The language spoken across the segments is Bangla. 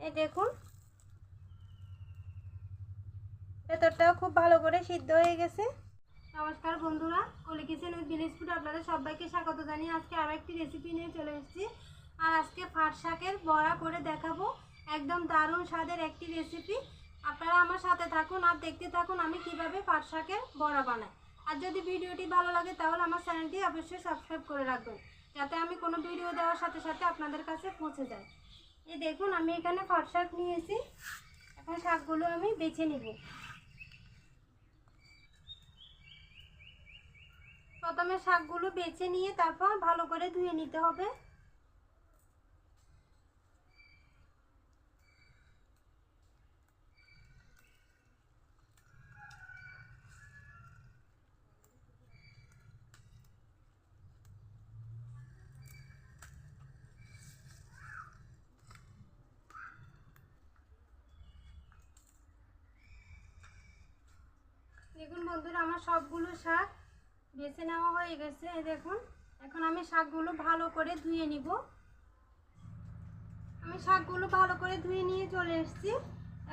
এই দেখুন ভেতরটাও খুব ভালো করে সিদ্ধ হয়ে গেছে। নমস্কার বন্ধুরা, কলি কিচেন উইথ ভিলেজ ফুড আপনাদের সবাইকে স্বাগত জানিয়ে আজকে আরও একটি রেসিপি নিয়ে চলে এসেছি। আর আজকে পাট শাকের বড়া করে দেখাবো। একদম দারুণ স্বাদের একটি রেসিপি। আপনারা আমার সাথে থাকুন আর দেখতে থাকুন আমি কিভাবে পাট শাকের বড়া বানাই। আর যদি ভিডিওটি ভালো লাগে তাহলে আমার চ্যানেলটি অবশ্যই সাবস্ক্রাইব করে রাখবেন, যাতে আমি কোনো ভিডিও দেওয়ার সাথে সাথে আপনাদের কাছে পৌঁছে যায়। এই দেখুন আমি এখানে পাট শাক নিয়েছি। এখন শাকগুলো আমি বেছে নিব। প্রথমে শাকগুলো বেছে নিয়ে তারপর ভালো করে ধুয়ে নিতে হবে। দেখুন বন্ধুরা, আমার সবগুলো শাক বেছে নেওয়া হয়ে গেছে। এই দেখুন, এখন আমি শাকগুলো ভালো করে ধুয়ে নিব। আমি শাকগুলো ভালো করে ধুয়ে নিয়ে চলে এসেছি।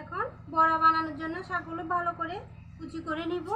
এখন বড়া বানানোর জন্য শাকগুলো ভালো করে কুচি করে নিব।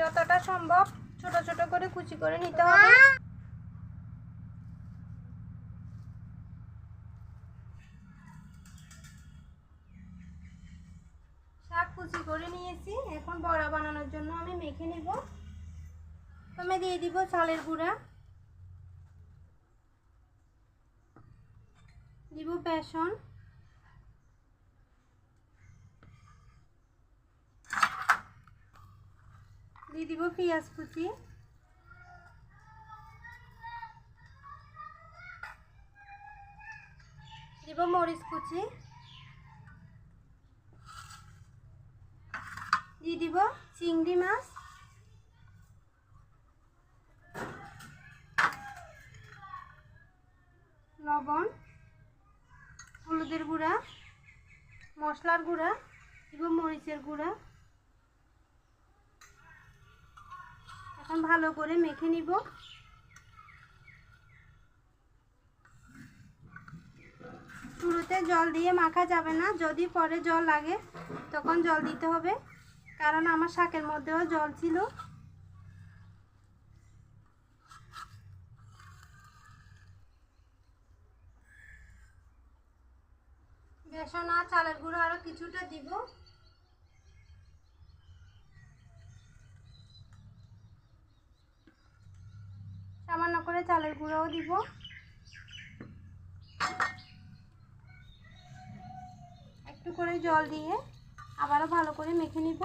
যতটা সম্ভব ছোট ছোট করে কুচি করে নিতে হবে। শাক কুচি করে নিয়েছি। এখন বড়া বানানোর জন্য আমি মেখে নিব। আমি দিয়ে দিব চালের গুঁড়া, দিব বেসন, দিয়ে দিব পেঁয়াজ কুচি, দিব মরিচ কুচি, দিয়ে দিব চিংড়ি মাছ, লবণ, হলুদের গুঁড়া, মশলার গুঁড়া, দিব মরিচের গুঁড়া। এখন ভালো করে মেখে নিব। শুরুতে জল দিয়ে মাখা যাবে না, যদি পরে জল লাগে তখন জল দিতে হবে, কারণ আমার শাকের মধ্যেও জল ছিল। বেসন আর চালের গুঁড়ো আরো কিছুটা দিব। সামান্য করে চালের গুঁড়োও দিব। একটু করে জল দিয়ে আবারও ভালো করে মেখে নিব।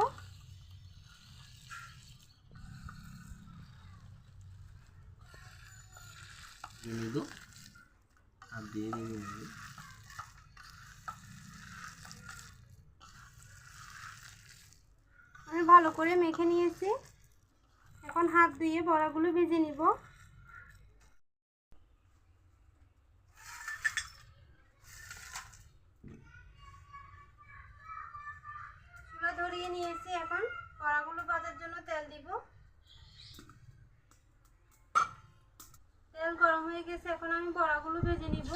আমি ভালো করে মেখে নিয়েছি। এখন হাত দিয়ে বড়াগুলো ভেজে নিব। চুলা ধরিয়ে নিয়েছি। এখন বড়াগুলো ভাজার জন্য তেল দিব। তেল গরম হয়ে গেছে, এখন আমি বড়াগুলো ভেজে নিব।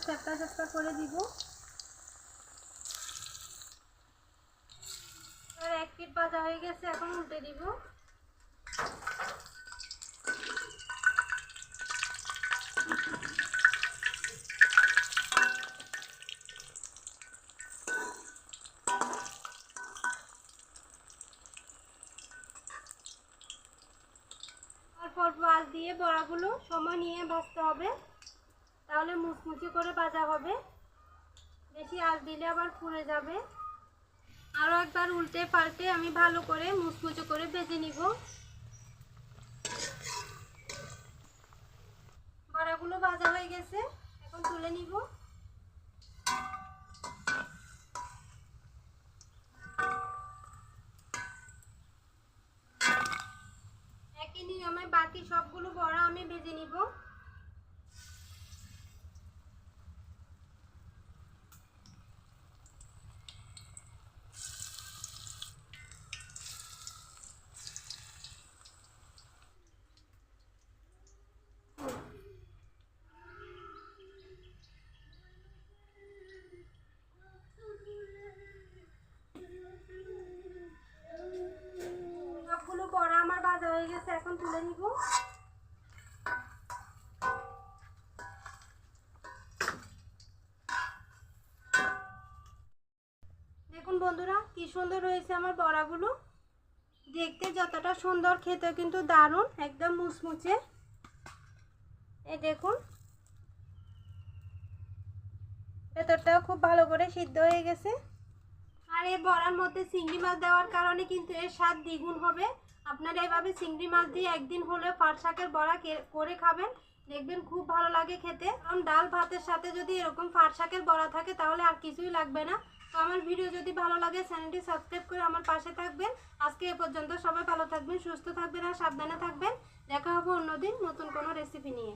চ্যাপটা চ্যাপটা করে দিব। আর এক পিঠ ভাজা হয়ে গেছে, এখন উল্টে দিব। অল্প অল্প আঁচ দিয়ে বড়াগুলো সময় নিয়ে ভাজতে হবে, তাহলে মুচমুচে করে ভাজা হবে। বেশি আঁচ দিলে আবার পুড়ে যাবে। আরও একবার উল্টে পাল্টে আমি ভালো করে মুচমুচে করে ভেজে নিব। বড়াগুলো ভাজা হয়ে গেছে, এখন তুলে নিব। একই নিয়মে বাকি সবগুলো বড়া আমি ভেজে নিব। সবগুলো বড়া আমার ভাজা হয়ে গেছে, এখন তুলে নিব। দেখুন বন্ধুরা, কি সুন্দর হয়েছে আমার বড়াগুলো। দেখতে যতটা সুন্দর, খেতে কিন্তু দারুণ, একদম মুচমুচে। এই দেখুন, ভেতরটাও খুব ভালো করে সিদ্ধ হয়ে গেছে। আর এই বড়ার মধ্যে চিংড়ি মাছ দেওয়ার কারণে কিন্তু এর স্বাদ দ্বিগুণ হবে। আপনারা এভাবে চিংড়ি মাছ দিয়ে একদিন হলেও পাট শাকের বড়া করে খাবেন, দেখবেন খুব ভালো লাগে খেতে। কারণ ডাল ভাতের সাথে যদি এরকম পাট শাকের বড়া থাকে তাহলে আর কিছুই লাগবে না। তো আমার ভিডিও যদি ভালো লাগে চ্যানেলটি সাবস্ক্রাইব করে আমার পাশে থাকবেন। আজকে এ পর্যন্ত, সবাই ভালো থাকবেন, সুস্থ থাকবেন আর সাবধানে থাকবেন। দেখা হবে অন্যদিন নতুন কোনো রেসিপি নিয়ে।